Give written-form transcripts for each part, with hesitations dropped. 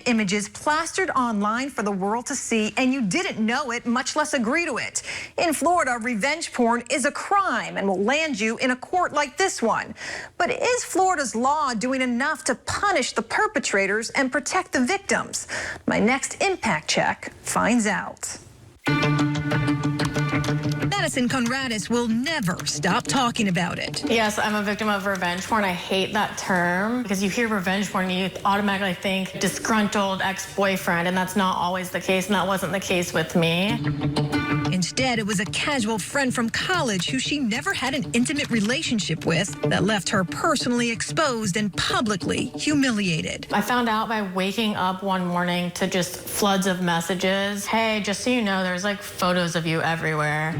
images plastered online for the world to see, and you didn't know it, much less agree to it. In Florida, revenge porn is a crime and will land you in a court like this one. But is Florida's law doing enough to punish the perpetrators and protect the victims? My next Impact Check finds out. Madison Conradis will never stop talking about it. Yes, I'm a victim of revenge porn. I hate that term because you hear revenge porn and you automatically think disgruntled ex-boyfriend, and that's not always the case, and that wasn't the case with me. Instead, it was a casual friend from college who she never had an intimate relationship with that left her personally exposed and publicly humiliated. I found out by waking up one morning to just floods of messages. Hey, just so you know, there's like photos of you everywhere.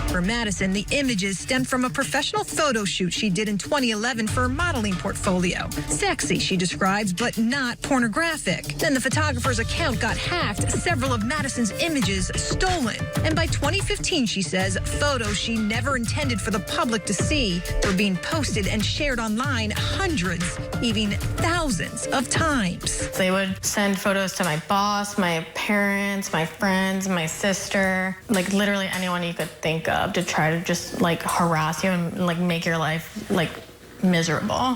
For Madison, the images stemmed from a professional photo shoot she did in 2011 for her modeling portfolio. Sexy, she describes, but not pornographic. Then the photographer's account got hacked, several of Madison's images stolen. And by 2015, she says, photos she never intended for the public to see were being posted and shared online hundreds, even thousands of times. They would send photos to my boss, my parents, my friends, my sister, like literally anyone you could think of, to try to just like harass you and like make your life like miserable.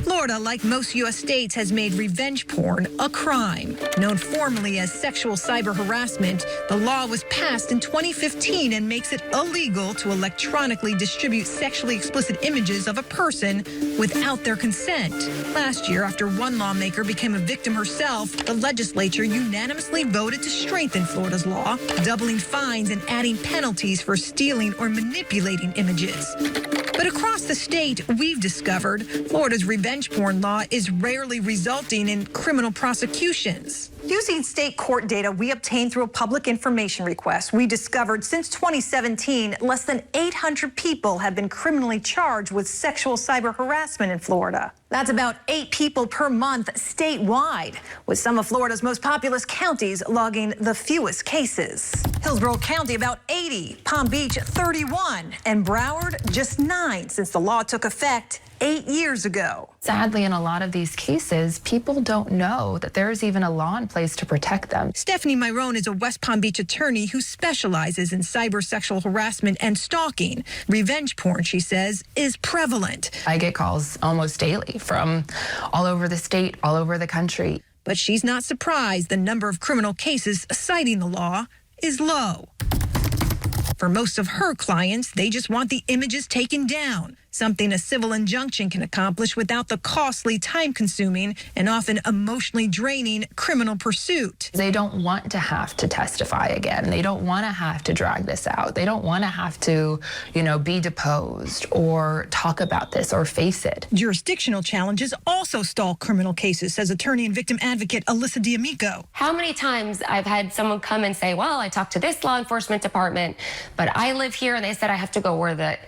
Florida, like most U.S. states, has made revenge porn a crime. Known formally as sexual cyber harassment, the law was passed in 2015 and makes it illegal to electronically distribute sexually explicit images of a person without their consent. Last year, after one lawmaker became a victim herself, the legislature unanimously voted to strengthen Florida's law, doubling fines and adding penalties for stealing or manipulating images. But across the state, we've discovered Florida's revenge porn law is rarely resulting in criminal prosecutions. Using state court data we obtained through a public information request, we discovered since 2017, less than 800 people have been criminally charged with sexual cyber harassment in Florida. That's about 8 people per month statewide, with some of Florida's most populous counties logging the fewest cases. Hillsborough County about 80, Palm Beach 31, and Broward just 9 since the law took effect 8 years ago. Sadly, in a lot of these cases, people don't know that there's even a law in place to protect them. Stephanie Myron is a West Palm Beach attorney who specializes in cyber sexual harassment and stalking. Revenge porn, she says, is prevalent. I get calls almost daily from all over the state, all over the country. But she's not surprised the number of criminal cases citing the law is low. For most of her clients, they just want the images taken down, something a civil injunction can accomplish without the costly, time-consuming, and often emotionally draining criminal pursuit. They don't want to have to testify again. They don't want to have to drag this out. They don't want to have to, be deposed or talk about this or face it. Jurisdictional challenges also stall criminal cases, says attorney and victim advocate Alyssa D'Amico. How many times I've had someone come and say, well, I talked to this law enforcement department, but I live here, and they said I have to go where the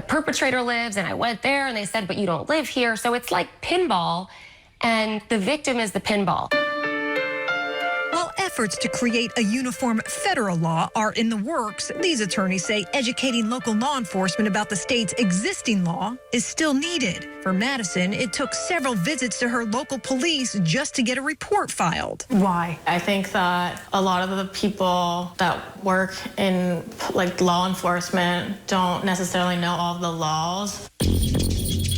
perpetrator lives, and I went there, and they said, but you don't live here. So it's like pinball, and the victim is the pinball. While efforts to create a uniform federal law are in the works, these attorneys say educating local law enforcement about the state's existing law is still needed. For Madison, it took several visits to her local police just to get a report filed. Why? I think that a lot of the people that work in law enforcement don't necessarily know all of the laws.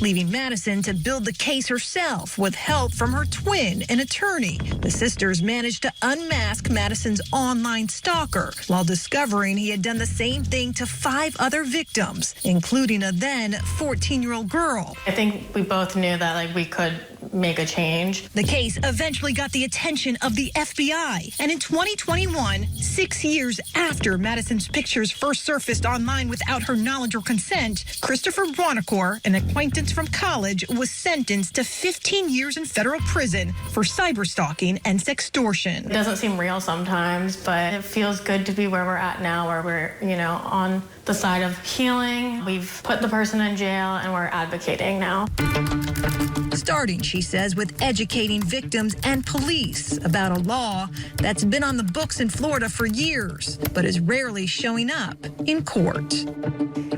Leaving Madison to build the case herself with help from her twin, an attorney. The sisters managed to unmask Madison's online stalker while discovering he had done the same thing to 5 other victims, including a then 14-year-old girl. I think we both knew that we could make a change. The case eventually got the attention of the FBI. And in 2021, 6 years after Madison's pictures first surfaced online without her knowledge or consent, Christopher Buonocore, an acquaintance from college, was sentenced to 15 years in federal prison for cyberstalking and sextortion. It doesn't seem real sometimes, but it feels good to be where we're at now, where we're, on the side of healing. We've put the person in jail and we're advocating now. Starting, she says, with educating victims and police about a law that's been on the books in Florida for years, but is rarely showing up in court.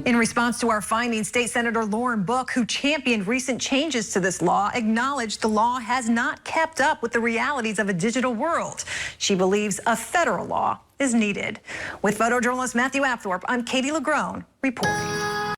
In response to our findings, State Senator Lauren Book, who championed recent changes to this law, acknowledged the law has not kept up with the realities of a digital world. She believes a federal law is needed. With photojournalist Matthew Apthorpe, I'm Katie LaGrone reporting.